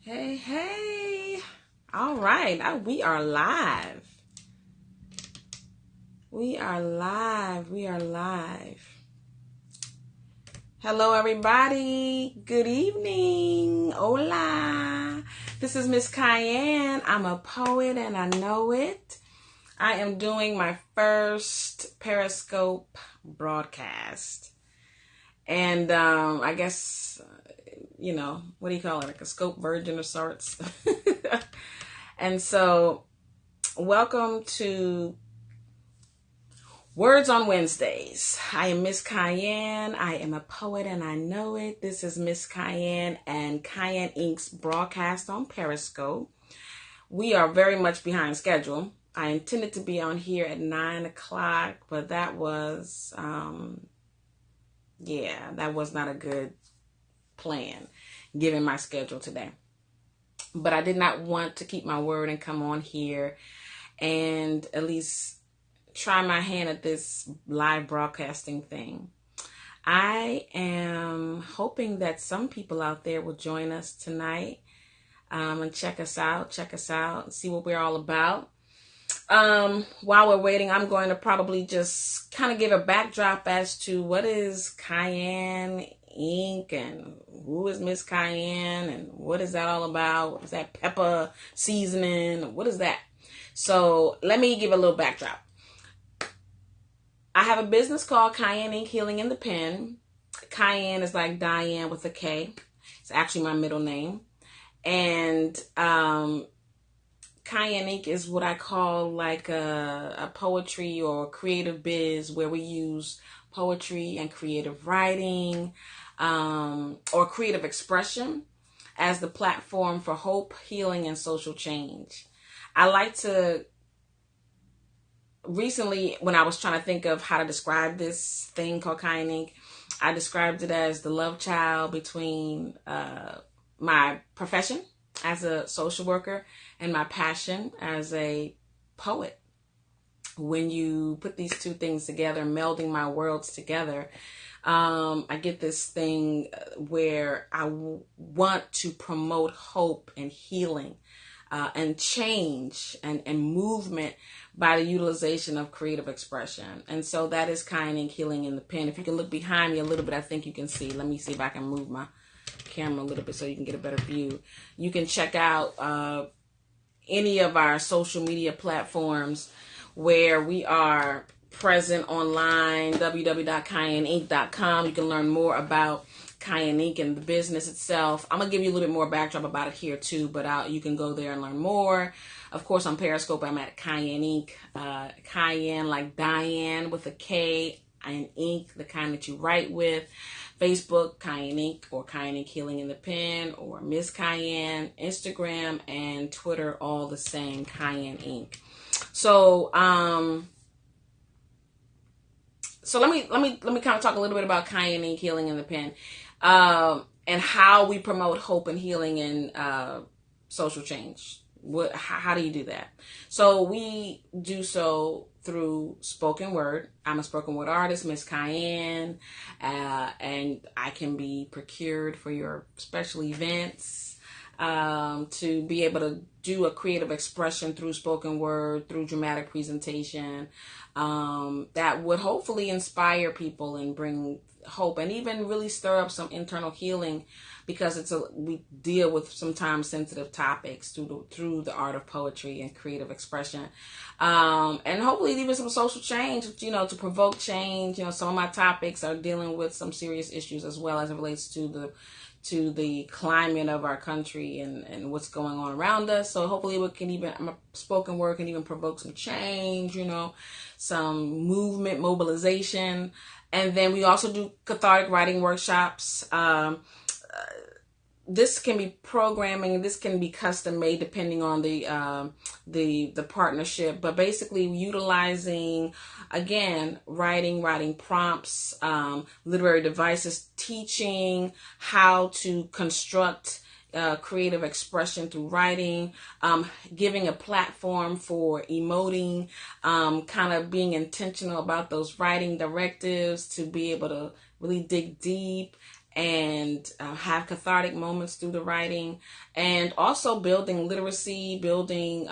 Hey, hey. All right. We are live. We are live. We are live. Hello, everybody. Good evening. Hola. This is Miss Kiane. I'm a poet and I know it. I am doing my first Periscope broadcast. And I guess, what do you call it? Like a scope virgin of sorts. And so, welcome to Words on Wednesdays. I am Miss Kiane. I am a poet and I know it. This is Miss Kiane and KianeInk's broadcast on Periscope. We are very much behind schedule. I intended to be on here at 9 o'clock, but that was, that was not a good plan given my schedule today. But I did not want to keep my word and come on here and at least try my hand at this live broadcasting thing. I am hoping that some people out there will join us tonight and check us out, and see what we're all about. While we're waiting, I'm going to probably just kind of give a backdrop as to what is KianeInk and who is Miss Kiane and what is that all about? What is that pepper seasoning? What is that? So let me give a little backdrop. I have a business called KianeInk Healing in the Pen. Kiane is like Diane with a K. It's actually my middle name. And KianeInk is what I call like a poetry or creative biz where we use poetry and creative writing or creative expression as the platform for hope, healing, and social change. I like to recently, when I was trying to think of how to describe this thing called KianeInk, I described it as the love child between my profession as a social worker and my passion as a poet. When you put these two things together, melding my worlds together, I get this thing where I want to promote hope and healing and change and movement by the utilization of creative expression. And so that is KianeInk Healing in the Pen. If you can look behind me a little bit, I think you can see. Let me see if I can move my camera a little bit so you can get a better view. You can check out any of our social media platforms where we are present online, www.KianeInk.com. You can learn more about KianeInk and the business itself. I'm going to give you a little bit more backdrop about it here too, but you can go there and learn more. Of course, on Periscope, I'm at KianeInk. Kiane like Diane with a K, and ink, the kind that you write with. Facebook, KianeInk, or KianeInk Healing in the Pen, or Miss Kiane. Instagram and Twitter, all the same, KianeInk. So, So let me kind of talk a little bit about KianeInk Healing in the Pen, and how we promote hope and healing and social change. How do you do that? So we do so through spoken word. I'm a spoken word artist, Miss Kiane, and I can be procured for your special events, to be able to do a creative expression through spoken word, through dramatic presentation, that would hopefully inspire people and bring hope and even really stir up some internal healing, because we deal with sometimes sensitive topics through the art of poetry and creative expression, and hopefully even some social change, to provoke change. Some of my topics are dealing with some serious issues as well as it relates to the climate of our country and what's going on around us. So hopefully spoken word can even provoke some change, some movement, mobilization. And then we also do cathartic writing workshops. This can be programming. This can be custom made depending on the partnership. But basically, utilizing, again, writing prompts, literary devices, teaching how to construct creative expression through writing, giving a platform for emoting, kind of being intentional about those writing directives to be able to really dig deep and have cathartic moments through the writing, and also building literacy, building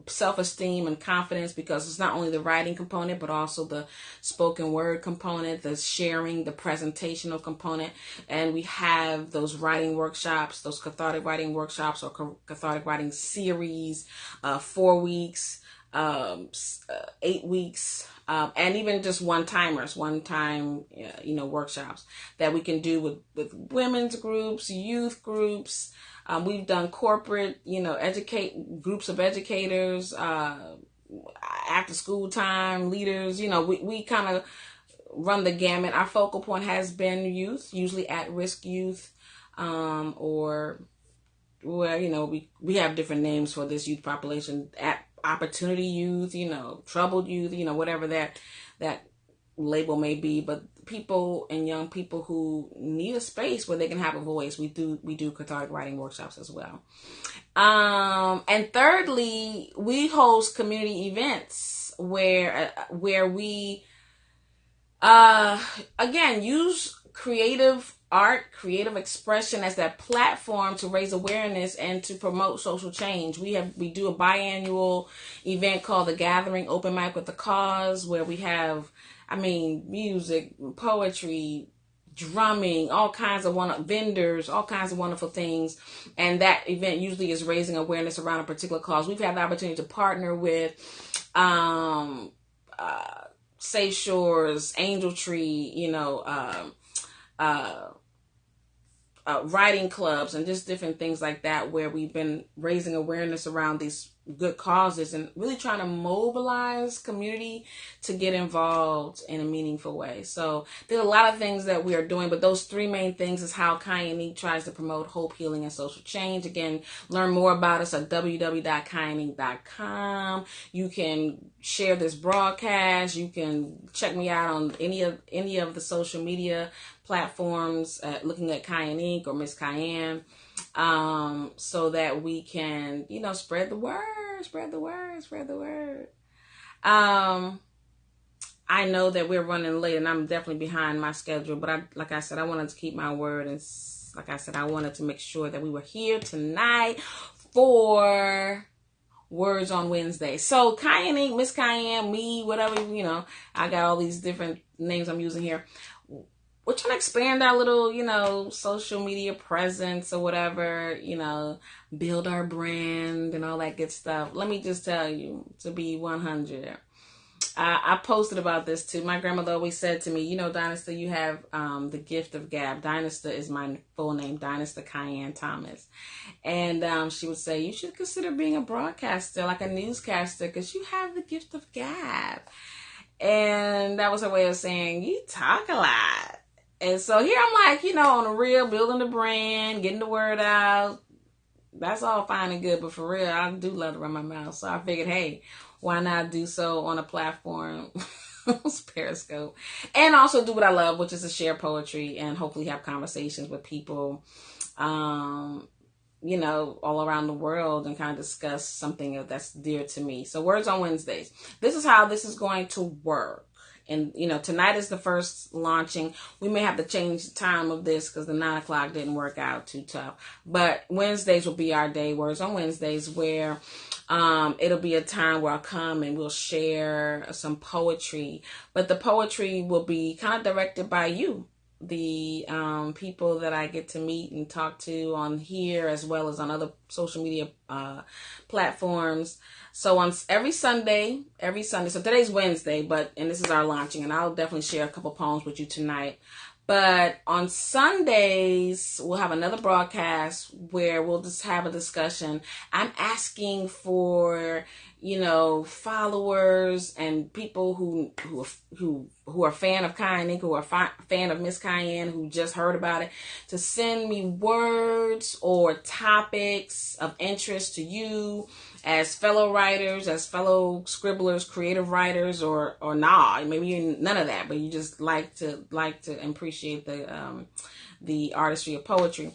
self-esteem and confidence, because it's not only the writing component but also the spoken word component, the sharing, the presentational component. And we have those writing workshops, those cathartic writing workshops or cathartic writing series, 4 weeks, 8 weeks, and even just one-time workshops that we can do with women's groups, youth groups. We've done corporate, educate groups of educators, after school time, leaders. We kind of run the gamut. Our focal point has been youth, usually at-risk youth, or where, we have different names for this youth population, at opportunity youth, troubled youth, whatever that label may be, but people and young people who need a space where they can have a voice. We do cathartic writing workshops as well. And thirdly, we host community events where we again use creative art, creative expression as that platform to raise awareness and to promote social change. We do a biannual event called The Gathering, Open Mic with the Cause, where we have, music, poetry, drumming, all kinds of vendors, all kinds of wonderful things. And that event usually is raising awareness around a particular cause. We've had the opportunity to partner with Safe Shores, Angel Tree, writing clubs and just different things like that, where we've been raising awareness around these good causes and really trying to mobilize community to get involved in a meaningful way. So there's a lot of things that we are doing, but those three main things is how KianeInk tries to promote hope, healing, and social change. Again, learn more about us at www.KianeInk.com. You can share this broadcast. You can check me out on any of the social media platforms, looking at KianeInk or Miss Kiane, so that we can, spread the word. I know that we're running late and I'm definitely behind my schedule, but like I said, I wanted to keep my word. And like I said, I wanted to make sure that we were here tonight for Words on Wednesday. So KianeInk, Miss Kiane, me, whatever, I got all these different names I'm using here. We're trying to expand our little, social media presence or whatever, build our brand and all that good stuff. Let me just tell you, to be 100, I posted about this too. My grandmother always said to me, Dynasta, you have the gift of gab. Dynasta is my full name, Dynasta Kiane Thomas. And she would say, you should consider being a broadcaster, like a newscaster, because you have the gift of gab. And that was her way of saying, you talk a lot. And so here I'm like, on the real, building the brand, getting the word out. That's all fine and good. But for real, I do love to run my mouth. So I figured, hey, why not do so on a platform, Periscope, and also do what I love, which is to share poetry and hopefully have conversations with people, all around the world, and kind of discuss something that's dear to me. So Words on Wednesdays. This is how this is going to work. And, tonight is the first launching. We may have to change the time of this because the 9 o'clock didn't work out too tough. But Wednesdays will be our day, Words on Wednesdays, where it'll be a time where I'll come and we'll share some poetry. But the poetry will be kind of directed by you, the people that I get to meet and talk to on here, as well as on other social media platforms. So on every Sunday, so today's Wednesday, and this is our launching, and I'll definitely share a couple poems with you tonight. But on Sundays, we'll have another broadcast where we'll just have a discussion. I'm asking for, followers and people who are fan of KianeInk, who are fan of Miss Kiane, who just heard about it, to send me words or topics of interest to you as fellow writers, as fellow scribblers, creative writers, or maybe you're none of that, but you just like to appreciate the artistry of poetry.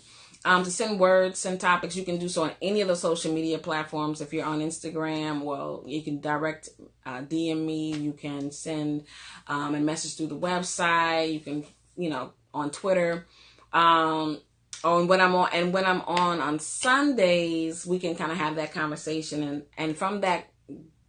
To send words, send topics, you can do so on any of the social media platforms. If you're on Instagram, well, you can direct DM me. You can send a message through the website. You can, on Twitter. Oh, when I'm on Sundays, we can kind of have that conversation, and from that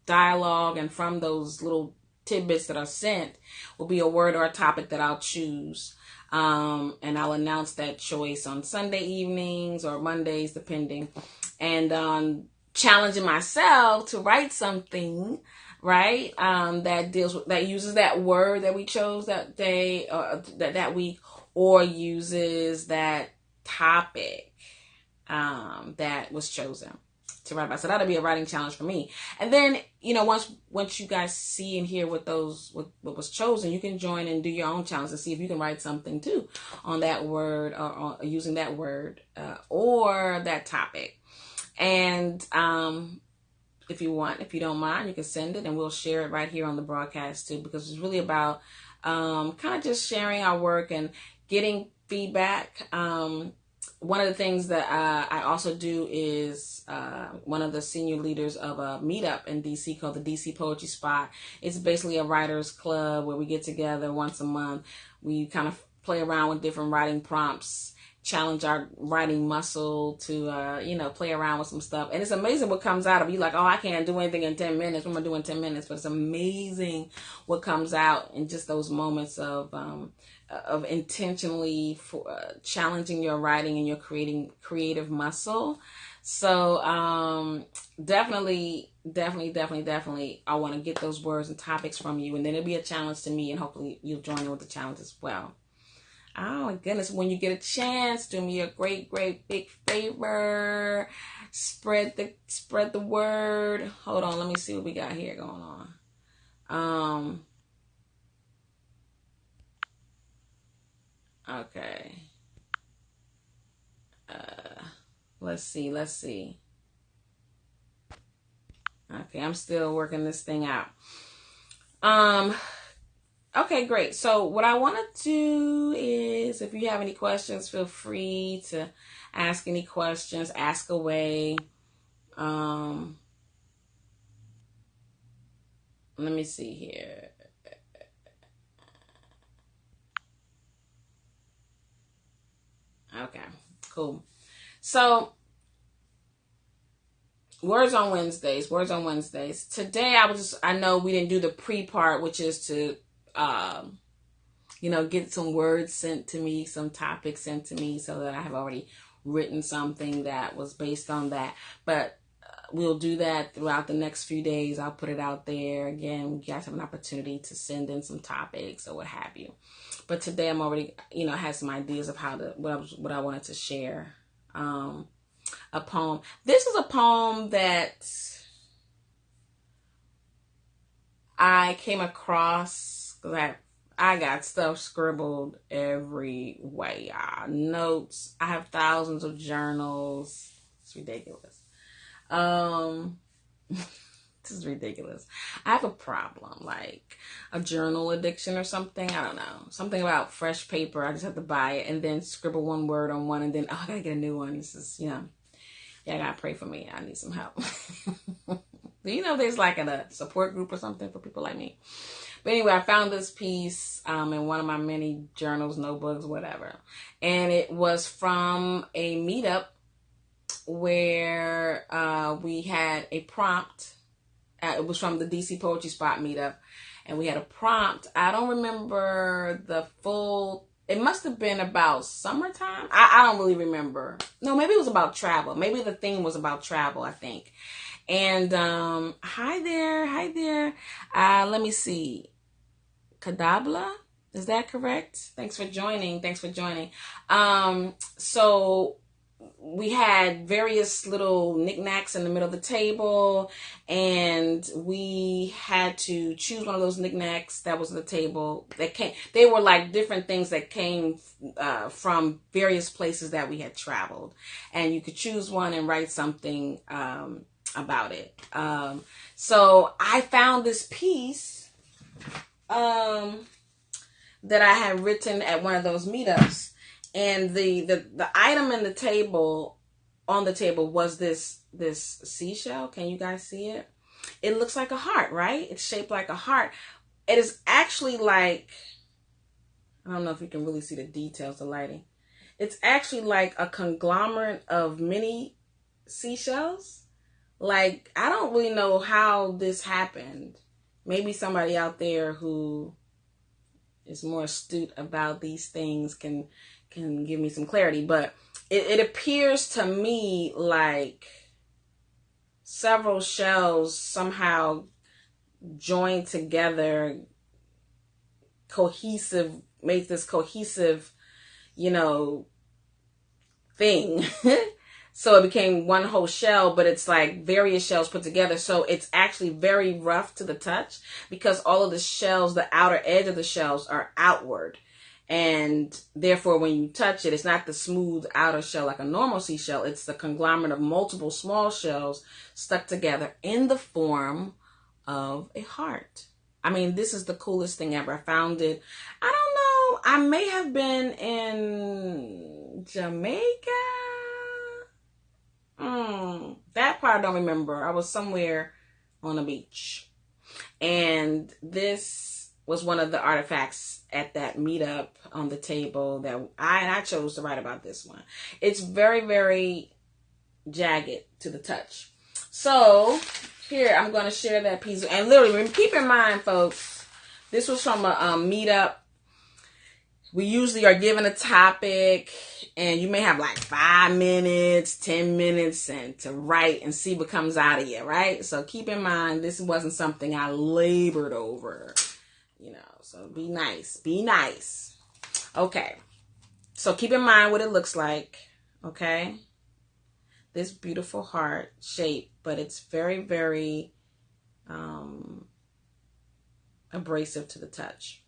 dialogue and from those little tidbits that are sent will be a word or a topic that I'll choose. And I'll announce that choice on Sunday evenings or Mondays, depending. And challenging myself to write something, right? That uses that word that we chose that day or that week, or uses that topic that was chosen to write about. So that'll be a writing challenge for me. And then, once you guys see and hear what was chosen, you can join and do your own challenge and see if you can write something too on that word or using that word or that topic. And if you don't mind, you can send it and we'll share it right here on the broadcast too, because it's really about kind of just sharing our work and getting feedback. One of the things that I also do is one of the senior leaders of a meetup in DC called the DC Poetry Spot. It's basically a writers club where we get together once a month. We kind of play around with different writing prompts, challenge our writing muscle to, play around with some stuff. And it's amazing what comes out of you. Like, oh, I can't do anything in 10 minutes. What am I doing in 10 minutes? But it's amazing what comes out in just those moments of intentionally challenging your writing and your creative muscle. So definitely, I want to get those words and topics from you, and then it'll be a challenge to me, and hopefully you'll join in with the challenge as well. Oh my goodness, when you get a chance, do me a great big favor. Spread the word. Hold on, let me see what we got here going on. Okay. Let's see. Okay, I'm still working this thing out. Okay, great. So what I want to do is, if you have any questions, feel free to ask any questions, ask away. Let me see here. Okay, cool. So, Words on Wednesdays. Today, I know we didn't do the pre-part, which is to, get some words sent to me, some topics sent to me, so that I have already written something that was based on that. But we'll do that throughout the next few days. I'll put it out there. Again, you guys have an opportunity to send in some topics or what have you. But today I'm already, had some ideas of what I wanted to share. A poem. This is a poem that I came across because I got stuff scribbled every way. Notes. I have thousands of journals. It's ridiculous. This is ridiculous. I have a problem, like a journal addiction or something. I don't know. Something about fresh paper. I just have to buy it and then scribble one word on one, and then I gotta get a new one. This is, yeah, gotta pray for me. I need some help. There's like a support group or something for people like me. But anyway, I found this piece in one of my many journals, notebooks, whatever. And it was from a meetup where we had a prompt. It was from the DC Poetry Spot meetup. And we had a prompt. I don't remember the full. It must have been about summertime. I don't really remember. No, maybe it was about travel. Maybe the theme was about travel, I think. And hi there. Let me see. Kadabla, is that correct? Thanks for joining. So we had various little knickknacks in the middle of the table, and we had to choose one of those knickknacks that was on the table. They were like different things that came from various places that we had traveled, and you could choose one and write something about it. So I found this piece that I had written at one of those meetups. And the item on the table was this seashell. Can you guys see it? It looks like a heart, right? It's shaped like a heart. It is actually like I don't know if you can really see the details, the lighting. It's actually like a conglomerate of mini seashells. Like, I don't really know how this happened. Maybe somebody out there who is more astute about these things can give me some clarity. But it appears to me like several shells somehow joined together, make this cohesive, thing. So it became one whole shell, but it's like various shells put together. So it's actually very rough to the touch because all of the shells, the outer edge of the shells are outward. And therefore, when you touch it, it's not the smooth outer shell like a normal seashell. It's the conglomerate of multiple small shells stuck together in the form of a heart. I mean, this is the coolest thing ever. I found it. I don't know. I may have been in Jamaica. That part I don't remember. I was somewhere on a beach. And this was one of the artifacts at that meetup on the table that I chose to write about this one. It's very, very jagged to the touch. So here, I'm going to share that piece. And literally, keep in mind, folks, this was from a meetup. We usually are given a topic, and you may have like 5 minutes, 10 minutes and to write and see what comes out of you, right? So keep in mind, this wasn't something I labored over, so be nice. Be nice. Okay. So keep in mind what it looks like, okay? This beautiful heart shape, but it's very, very abrasive to the touch.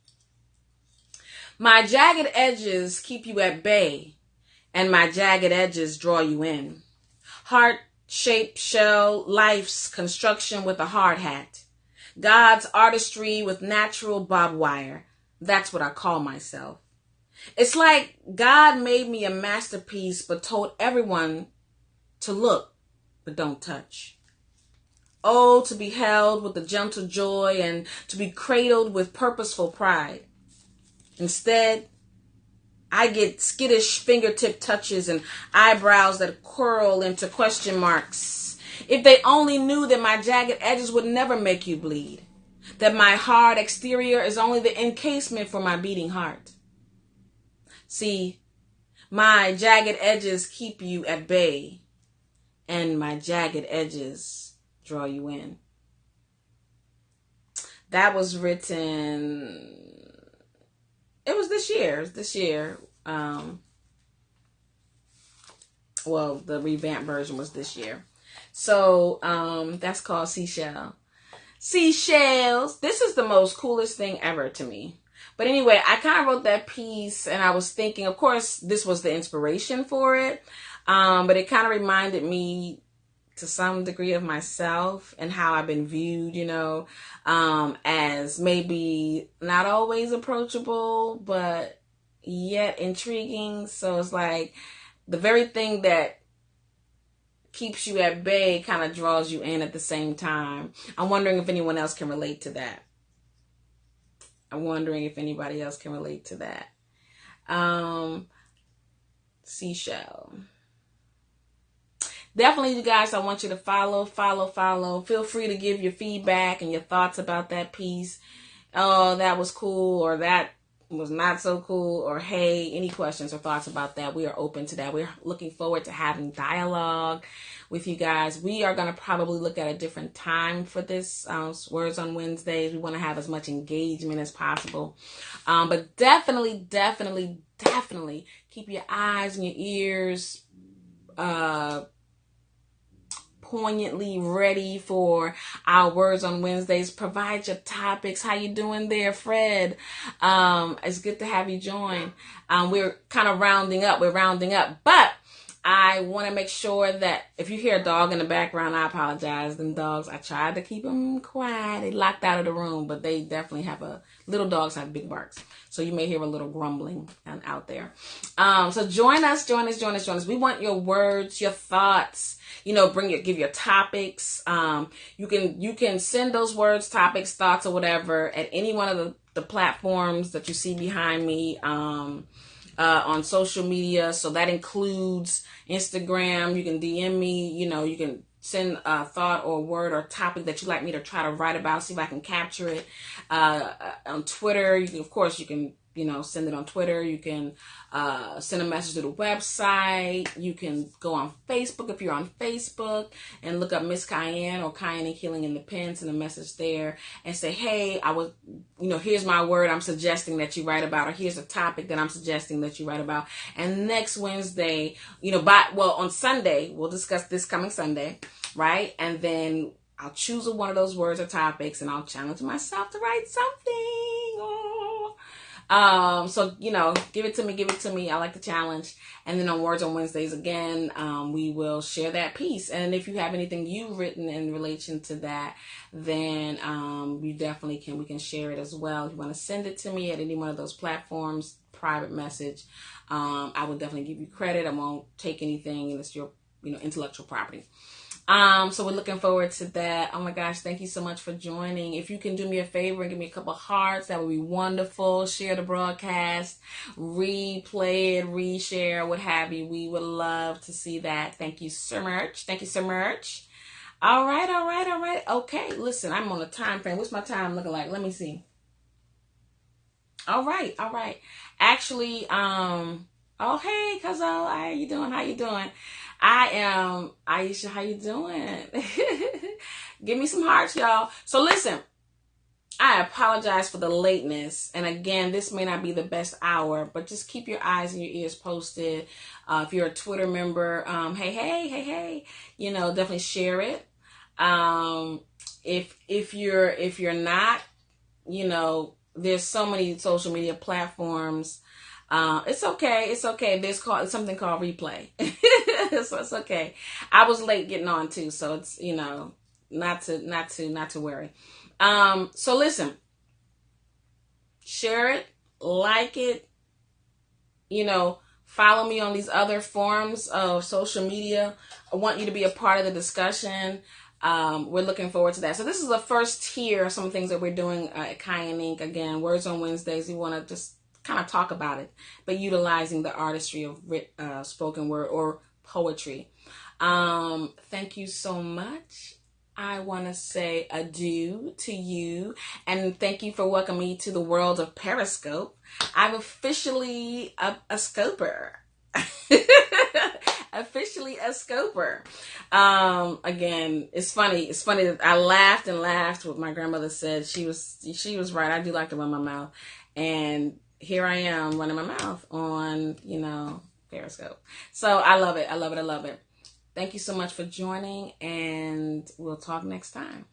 My jagged edges keep you at bay, and my jagged edges draw you in. Heart-shaped shell, life's construction with a hard hat. God's artistry with natural barbed wire. That's what I call myself. It's like God made me a masterpiece, but told everyone to look, but don't touch. Oh, to be held with a gentle joy and to be cradled with purposeful pride. Instead, I get skittish fingertip touches and eyebrows that curl into question marks. If they only knew that my jagged edges would never make you bleed, that my hard exterior is only the encasement for my beating heart. See, my jagged edges keep you at bay, and my jagged edges draw you in. That was written... It was this year. Well, the revamped version was this year. So that's called Seashell. Seashells. This is the most coolest thing ever to me. But anyway, I kind of wrote that piece and I was thinking, of course, this was the inspiration for it. But it kind of reminded me to some degree of myself and how I've been viewed, as maybe not always approachable, but yet intriguing. So it's like the very thing that keeps you at bay kind of draws you in at the same time. I'm wondering if anyone else can relate to that. I'm wondering if anybody else can relate to that. Seashell. Definitely, you guys, I want you to follow. Feel free to give your feedback and your thoughts about that piece. Oh, that was cool, or that was not so cool, or hey, any questions or thoughts about that. We are open to that. We're looking forward to having dialogue with you guys. We are going to probably look at a different time for this Words on Wednesdays. We want to have as much engagement as possible. But definitely keep your eyes and your ears poignantly ready for our Words on Wednesdays. Provide your topics. How you doing there, Fred? It's good to have you join. We're kind of rounding up. But I want to make sure that if you hear a dog in the background, I apologize. Them dogs, I tried to keep them quiet. They locked out of the room, but they definitely little dogs have big barks. So you may hear a little grumbling out there. So join us. We want your words, your thoughts. Give your topics. You can send those words, topics, thoughts, or whatever at any one of the the platforms that you see behind me on social media. So that includes Instagram. You can DM me, you can send a thought or a word or topic that you'd like me to try to write about, see if I can capture it. On Twitter, you can send it on Twitter. You can send a message to the website. You can go on Facebook if you're on Facebook and look up Miss Kiane or KianeInk Healing in the Pen, send a message there and say, hey, here's my word I'm suggesting that you write about, or here's a topic that I'm suggesting that you write about. And next Wednesday, on Sunday, we'll discuss this coming Sunday, right? And then I'll choose one of those words or topics and I'll challenge myself to write something. So give it to me. I like the challenge. And then on Words on Wednesdays again, we will share that piece. And if you have anything you've written in relation to that, then you definitely we can share it as well. If you want to send it to me at any one of those platforms, private message, I will definitely give you credit. I won't take anything, and it's your intellectual property. So we're looking forward to that. Oh my gosh, thank you so much for joining. If you can do me a favor and give me a couple hearts, that would be wonderful. Share the broadcast, replay it, reshare, what have you. We would love to see that. Thank you so much. All right. Okay, listen, I'm on a time frame. What's my time looking like? Let me see. All right. Actually, oh, hey, Cuzzo, how you doing? I am Aisha. How you doing? Give me some hearts, y'all. So listen, I apologize for the lateness. And again, this may not be the best hour, but just keep your eyes and your ears posted. If you're a Twitter member, hey, definitely share it. If you're not, there's so many social media platforms. It's okay. There's something called replay. So it's okay. I was late getting on too, so it's, not to worry. So listen, share it, like it, follow me on these other forms of social media. I want you to be a part of the discussion. We're looking forward to that. So this is the first tier of some things that we're doing at KianeInk. Again, Words on Wednesdays. We want to just kind of talk about it, but utilizing the artistry of spoken word or poetry. Thank you so much. I want to say adieu to you, and thank you for welcoming me to the world of Periscope. I'm officially a scoper. Officially a scoper. Again, it's funny that I laughed and laughed what my grandmother said. She was right. I do like to run my mouth, and here I am running my mouth on, Periscope. So I love it. Thank you so much for joining, and we'll talk next time.